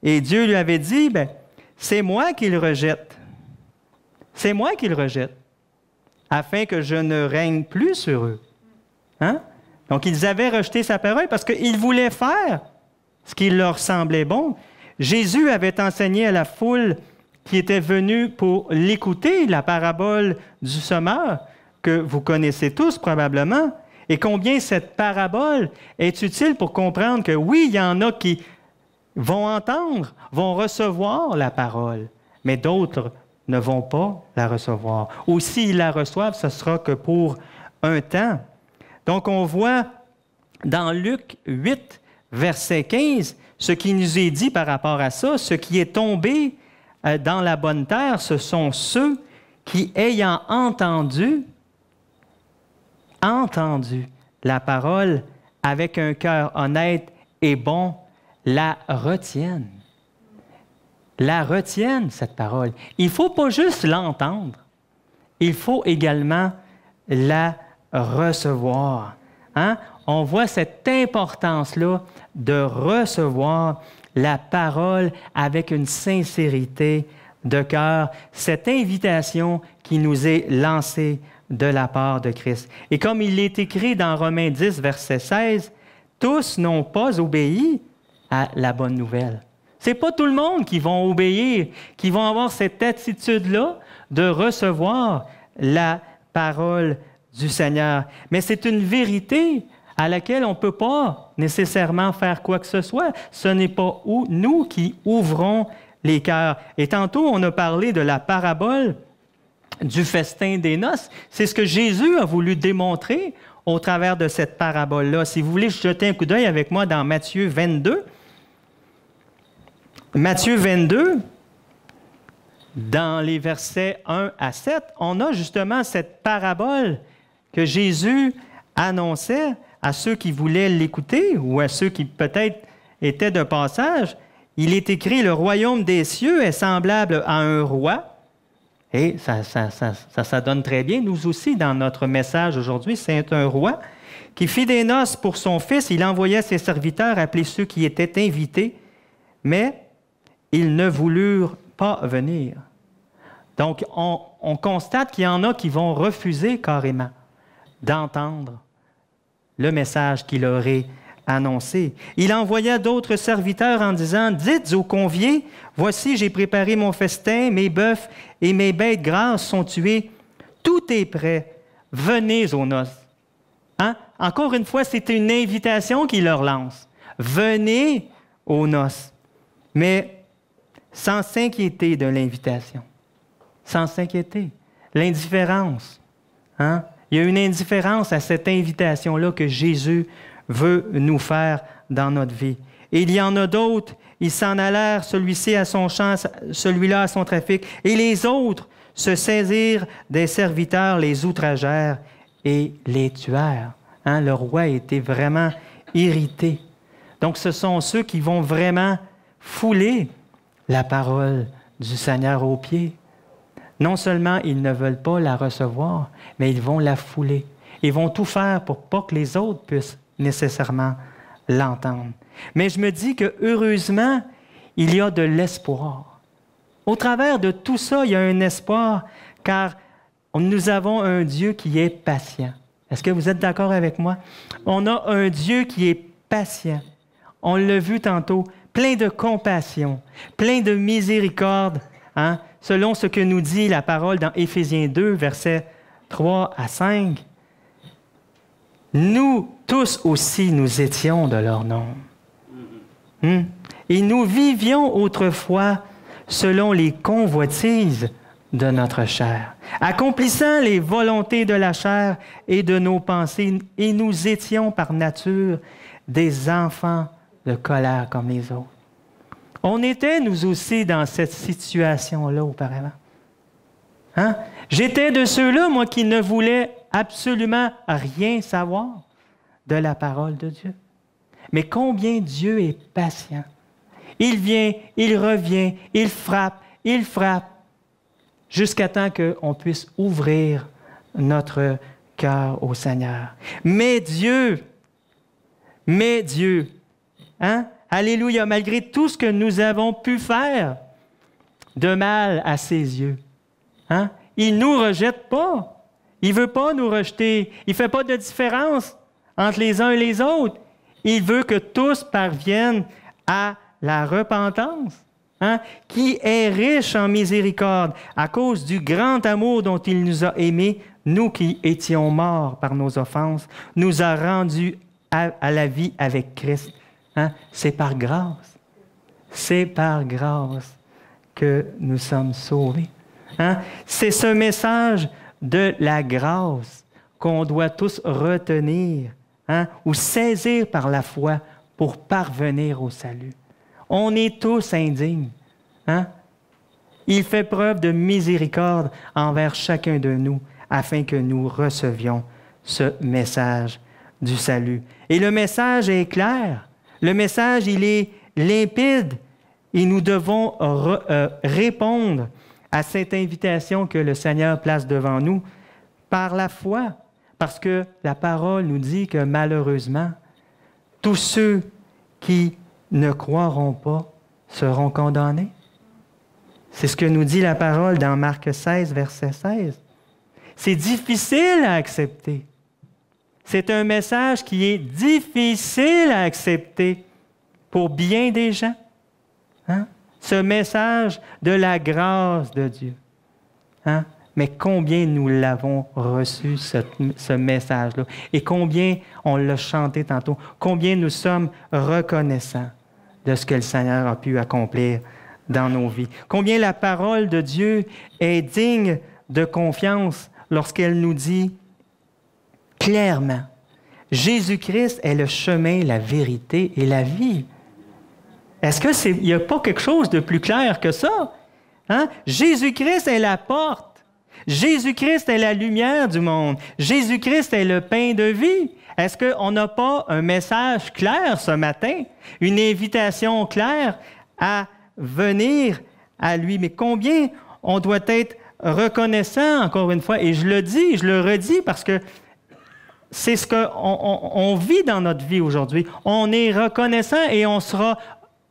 Et Dieu lui avait dit, c'est moi qu'il rejette. C'est moi qu'il rejette, afin que je ne règne plus sur eux. Hein? Donc, ils avaient rejeté sa parole parce qu'ils voulaient faire ce qui leur semblait bon. Jésus avait enseigné à la foule qui était venue pour l'écouter, la parabole du semeur, que vous connaissez tous probablement, et combien cette parabole est utile pour comprendre que oui, il y en a qui vont entendre, vont recevoir la parole, mais d'autres ne vont pas la recevoir. Ou s'ils la reçoivent, ce sera que pour un temps. Donc, on voit dans Luc 8, verset 15, ce qui nous est dit par rapport à ça, ce qui est tombé dans la bonne terre, ce sont ceux qui, ayant entendu la parole avec un cœur honnête et bon, la retiennent. La retiennent, cette parole. Il ne faut pas juste l'entendre, il faut également la recevoir. Hein? On voit cette importance-là de recevoir la parole avec une sincérité de cœur, cette invitation qui nous est lancée de la part de Christ. Et comme il est écrit dans Romains 10, verset 16, « Tous n'ont pas obéi à la bonne nouvelle. » Ce n'est pas tout le monde qui vont obéir, qui vont avoir cette attitude-là de recevoir la parole du Seigneur. Mais c'est une vérité à laquelle on ne peut pas nécessairement faire quoi que ce soit. Ce n'est pas nous qui ouvrons les cœurs. Et tantôt, on a parlé de la parabole du festin des noces. C'est ce que Jésus a voulu démontrer au travers de cette parabole-là. Si vous voulez jeter un coup d'œil avec moi dans Matthieu 22. Matthieu 22, dans les versets 1 à 7, on a justement cette parabole que Jésus annonçait à ceux qui voulaient l'écouter ou à ceux qui peut-être étaient de passage. Il est écrit « Le royaume des cieux est semblable à un roi ». Et ça donne très bien. Nous aussi, dans notre message aujourd'hui, c'est un roi qui fit des noces pour son fils. Il envoya ses serviteurs appeler ceux qui étaient invités, mais ils ne voulurent pas venir. Donc, on constate qu'il y en a qui vont refuser carrément d'entendre le message qu'il leur est annoncé. Il envoya d'autres serviteurs en disant, « Dites aux conviés, voici, j'ai préparé mon festin, mes bœufs et mes bêtes grasses sont tués. Tout est prêt. Venez aux noces. » Hein? Encore une fois, c'est une invitation qu'il leur lance. Venez aux noces. Mais sans s'inquiéter de l'invitation. Sans s'inquiéter. L'indifférence. Hein? Il y a une indifférence à cette invitation-là que Jésus veut nous faire dans notre vie. Et il y en a d'autres, ils s'en allèrent, celui-ci à son champ, celui-là à son trafic, et les autres se saisirent des serviteurs, les outragèrent et les tuèrent. Hein? Le roi était vraiment irrité. Donc, ce sont ceux qui vont vraiment fouler la parole du Seigneur aux pieds. Non seulement ils ne veulent pas la recevoir, mais ils vont la fouler. Ils vont tout faire pour pas que les autres puissent nécessairement l'entendre. Mais je me dis que heureusement, il y a de l'espoir. Au travers de tout ça, il y a un espoir, car nous avons un Dieu qui est patient. Est-ce que vous êtes d'accord avec moi? On a un Dieu qui est patient. On l'a vu tantôt, plein de compassion, plein de miséricorde, hein? Selon ce que nous dit la parole dans Éphésiens 2, versets 3 à 5. Nous tous aussi, nous étions de leur nombre. Et nous vivions autrefois selon les convoitises de notre chair, accomplissant les volontés de la chair et de nos pensées, et nous étions par nature des enfants de colère comme les autres. On était, nous aussi, dans cette situation-là auparavant. Hein? J'étais de ceux-là, moi, qui ne voulaient absolument rien savoir de la parole de Dieu. Mais combien Dieu est patient. Il vient, il revient, il frappe, jusqu'à temps qu'on puisse ouvrir notre cœur au Seigneur. Mais Dieu, hein? Alléluia, malgré tout ce que nous avons pu faire de mal à ses yeux, hein? Il ne nous rejette pas. Il ne veut pas nous rejeter. Il ne fait pas de différence entre les uns et les autres. Il veut que tous parviennent à la repentance, hein? Qui est riche en miséricorde à cause du grand amour dont il nous a aimés, nous qui étions morts par nos offenses, nous a rendus à la vie avec Christ. Hein? C'est par grâce. C'est par grâce que nous sommes sauvés. Hein? C'est ce message de la grâce qu'on doit tous retenir, hein? Ou saisir par la foi pour parvenir au salut. On est tous indignes. Hein? Il fait preuve de miséricorde envers chacun de nous afin que nous recevions ce message du salut. Et le message est clair. Le message, il est limpide et nous devons répondre à cette invitation que le Seigneur place devant nous par la foi, parce que la parole nous dit que malheureusement, tous ceux qui ne croiront pas seront condamnés. C'est ce que nous dit la parole dans Marc 16, verset 16. C'est difficile à accepter. C'est un message qui est difficile à accepter pour bien des gens. Hein? Ce message de la grâce de Dieu. Hein? Mais combien nous l'avons reçu, ce message-là, et combien on l'a chanté tantôt, combien nous sommes reconnaissants de ce que le Seigneur a pu accomplir dans nos vies. Combien la parole de Dieu est digne de confiance lorsqu'elle nous dit clairement, Jésus-Christ est le chemin, la vérité et la vie. Est-ce qu'il n'y a pas quelque chose de plus clair que ça? Hein? Jésus-Christ est la porte. Jésus-Christ est la lumière du monde. Jésus-Christ est le pain de vie. Est-ce qu'on n'a pas un message clair ce matin? Une invitation claire à venir à lui? Mais combien on doit être reconnaissant, encore une fois, et je le dis, je le redis, parce que c'est ce qu'on vit dans notre vie aujourd'hui. On est reconnaissant et on sera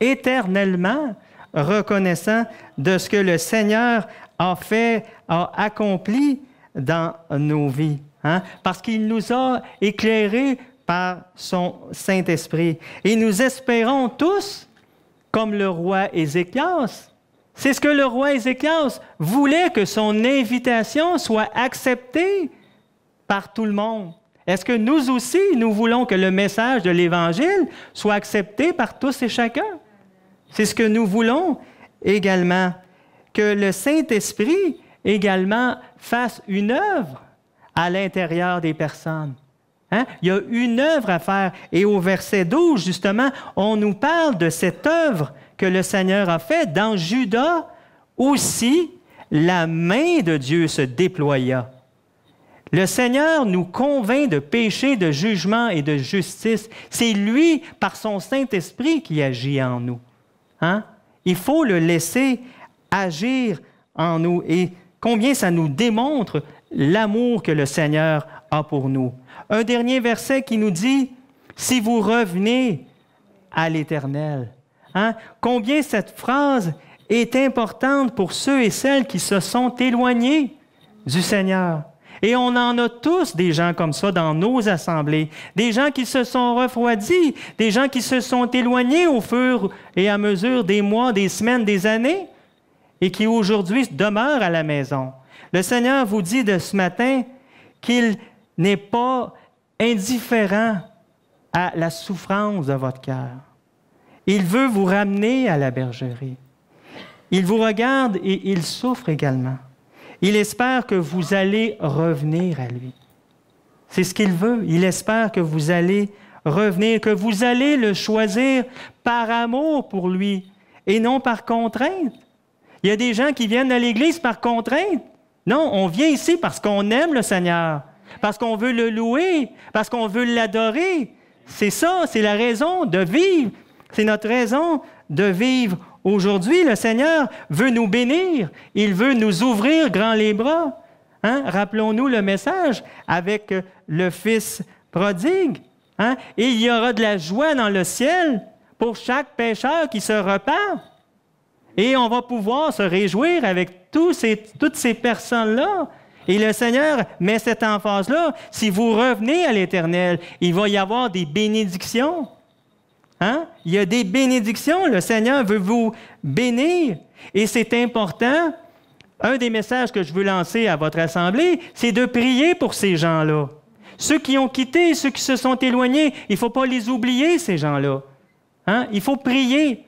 éternellement reconnaissants de ce que le Seigneur a fait, a accompli dans nos vies, hein? Parce qu'il nous a éclairés par son Saint-Esprit. Et nous espérons tous, comme le roi Ézéchias, c'est ce que le roi Ézéchias voulait, que son invitation soit acceptée par tout le monde. Est-ce que nous aussi, nous voulons que le message de l'Évangile soit accepté par tous et chacun? C'est ce que nous voulons également, que le Saint-Esprit également fasse une œuvre à l'intérieur des personnes. Hein? Il y a une œuvre à faire. Et au verset 12, justement, on nous parle de cette œuvre que le Seigneur a faite. Dans Juda aussi, la main de Dieu se déploya. Le Seigneur nous convainc de péché, de jugement et de justice. C'est lui, par son Saint-Esprit, qui agit en nous. Hein? Il faut le laisser agir en nous. Et combien ça nous démontre l'amour que le Seigneur a pour nous. Un dernier verset qui nous dit, « Si vous revenez à l'Éternel. » Hein? Combien cette phrase est importante pour ceux et celles qui se sont éloignés du Seigneur. Et on en a tous des gens comme ça dans nos assemblées, des gens qui se sont refroidis, des gens qui se sont éloignés au fur et à mesure des mois, des semaines, des années, et qui aujourd'hui demeurent à la maison. Le Seigneur vous dit de ce matin qu'il n'est pas indifférent à la souffrance de votre cœur. Il veut vous ramener à la bergerie. Il vous regarde et il souffre également. Il espère que vous allez revenir à lui. C'est ce qu'il veut. Il espère que vous allez revenir, que vous allez le choisir par amour pour lui et non par contrainte. Il y a des gens qui viennent à l'Église par contrainte. Non, on vient ici parce qu'on aime le Seigneur, parce qu'on veut le louer, parce qu'on veut l'adorer. C'est ça, c'est la raison de vivre. C'est notre raison de vivre aujourd'hui. Le Seigneur veut nous bénir. Il veut nous ouvrir grand les bras. Hein? Rappelons-nous le message avec le Fils prodigue. Hein? Et il y aura de la joie dans le ciel pour chaque pécheur qui se repent. Et on va pouvoir se réjouir avec toutes ces personnes-là. Et le Seigneur met cette emphase-là. Si vous revenez à l'Éternel, il va y avoir des bénédictions. Hein? Il y a des bénédictions. Le Seigneur veut vous bénir. Et c'est important. Un des messages que je veux lancer à votre assemblée, c'est de prier pour ces gens-là. Ceux qui ont quitté, ceux qui se sont éloignés, il ne faut pas les oublier, ces gens-là. Hein? Il faut prier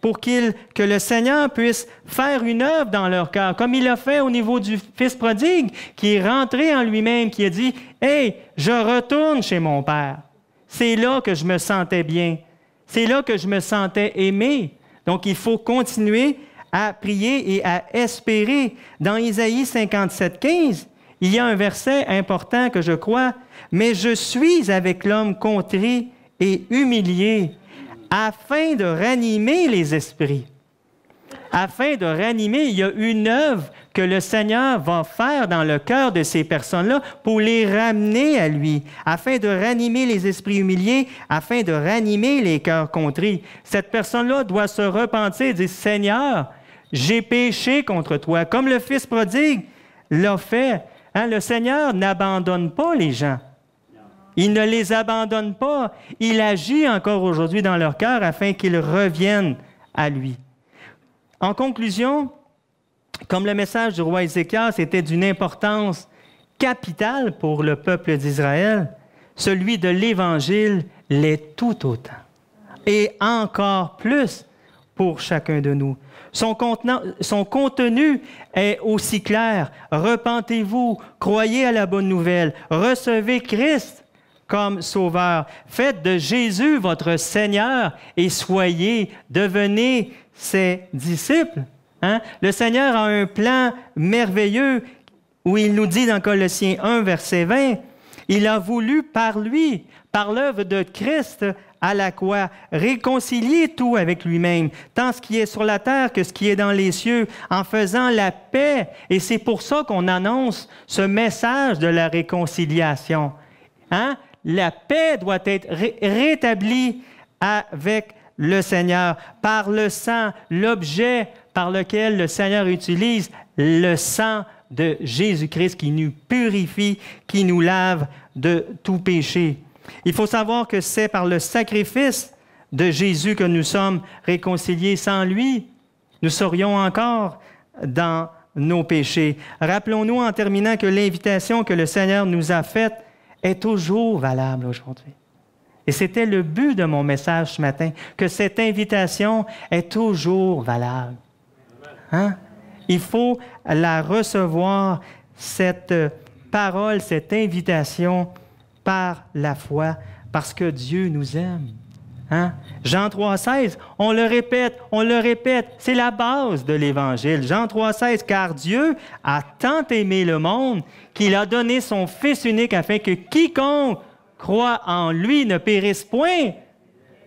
pour que le Seigneur puisse faire une œuvre dans leur cœur, comme il l'a fait au niveau du Fils prodigue, qui est rentré en lui-même, qui a dit « Hey, je retourne chez mon Père. C'est là que je me sentais bien. C'est là que je me sentais aimé. » Donc, il faut continuer à prier et à espérer. Dans Isaïe 57, 15, il y a un verset important que je crois. « Mais je suis avec l'homme contrit et humilié, afin de ranimer les esprits. » Afin de ranimer, il y a une œuvre que le Seigneur va faire dans le cœur de ces personnes-là pour les ramener à lui, afin de ranimer les esprits humiliés, afin de ranimer les cœurs contrits. Cette personne-là doit se repentir et dire « Seigneur, j'ai péché contre toi », comme le Fils prodigue l'a fait. Hein, le Seigneur n'abandonne pas les gens. Il ne les abandonne pas. Il agit encore aujourd'hui dans leur cœur afin qu'ils reviennent à lui. En conclusion, comme le message du roi Ézéchias était d'une importance capitale pour le peuple d'Israël, celui de l'Évangile l'est tout autant. Et encore plus pour chacun de nous. Son contenu est aussi clair. Repentez-vous, croyez à la bonne nouvelle, recevez Christ comme sauveur. Faites de Jésus votre Seigneur et devenez ses disciples. Hein? Le Seigneur a un plan merveilleux où il nous dit dans Colossiens 1, verset 20, « Il a voulu par lui, par l'œuvre de Christ à la croix, réconcilier tout avec lui-même, tant ce qui est sur la terre que ce qui est dans les cieux, en faisant la paix. » Et c'est pour ça qu'on annonce ce message de la réconciliation. Hein? La paix doit être rétablie avec le Seigneur, par le sang, l'objet par lequel le Seigneur utilise le sang de Jésus-Christ qui nous purifie, qui nous lave de tout péché. Il faut savoir que c'est par le sacrifice de Jésus que nous sommes réconciliés. Sans lui, nous serions encore dans nos péchés. Rappelons-nous en terminant que l'invitation que le Seigneur nous a faite est toujours valable aujourd'hui. Et c'était le but de mon message ce matin, que cette invitation est toujours valable. Hein? Il faut la recevoir, cette parole, cette invitation, par la foi, parce que Dieu nous aime. Hein? Jean 3,16, on le répète, c'est la base de l'Évangile. Jean 3,16, car Dieu a tant aimé le monde qu'il a donné son Fils unique afin que quiconque croit en lui ne périsse point.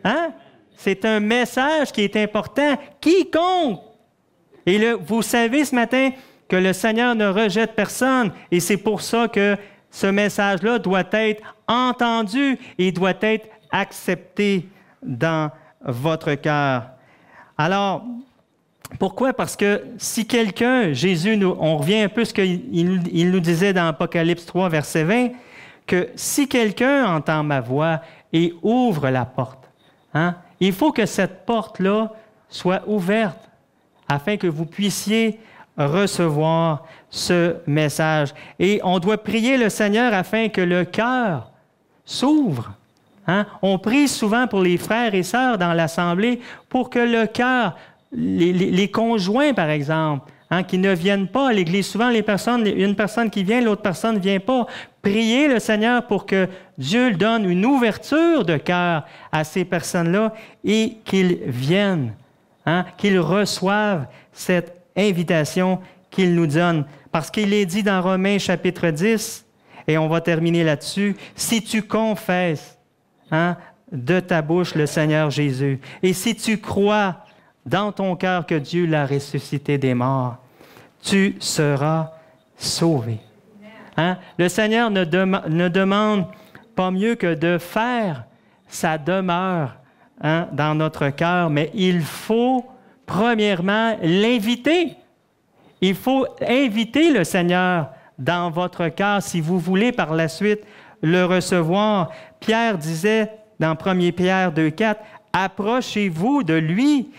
Hein? C'est un message qui est important. Quiconque. Et vous savez ce matin que le Seigneur ne rejette personne. Et c'est pour ça que ce message-là doit être entendu et doit être accepté dans votre cœur. Alors, pourquoi? Parce que si quelqu'un, Jésus, on revient un peu à ce qu'il nous disait dans Apocalypse 3, verset 20, que si quelqu'un entend ma voix et ouvre la porte, hein, il faut que cette porte-là soit ouverte afin que vous puissiez recevoir ce message. Et on doit prier le Seigneur afin que le cœur s'ouvre. Hein? On prie souvent pour les frères et sœurs dans l'Assemblée pour que le cœur, les conjoints par exemple, hein, qui ne viennent pas à l'Église, souvent une personne qui vient, l'autre personne ne vient pas. Priez le Seigneur pour que Dieu donne une ouverture de cœur à ces personnes-là et qu'ils viennent, hein, qu'ils reçoivent cette invitation qu'il nous donne. Parce qu'il est dit dans Romains chapitre 10, et on va terminer là-dessus, si tu confesses, hein, de ta bouche le Seigneur Jésus, et si tu crois dans ton cœur que Dieu l'a ressuscité des morts, tu seras sauvé. Hein? Le Seigneur ne demande pas mieux que de faire sa demeure, hein, dans notre cœur, mais il faut premièrement l'inviter. Il faut inviter le Seigneur dans votre cœur si vous voulez par la suite le recevoir. Pierre disait dans 1 Pierre 2,4, « Approchez-vous de lui,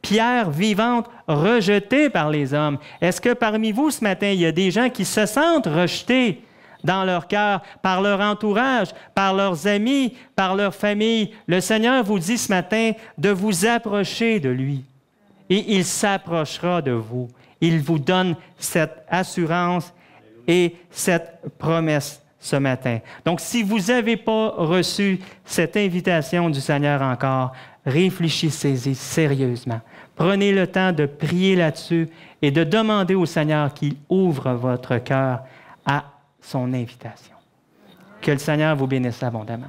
pierre vivante rejetée par les hommes. » Est-ce que parmi vous ce matin, il y a des gens qui se sentent rejetés dans leur cœur, par leur entourage, par leurs amis, par leur famille? Le Seigneur vous dit ce matin de vous approcher de lui. Et il s'approchera de vous. Il vous donne cette assurance et cette promesse ce matin. Donc, si vous n'avez pas reçu cette invitation du Seigneur encore, réfléchissez-y sérieusement. Prenez le temps de prier là-dessus et de demander au Seigneur qu'il ouvre votre cœur à son invitation. Que le Seigneur vous bénisse abondamment.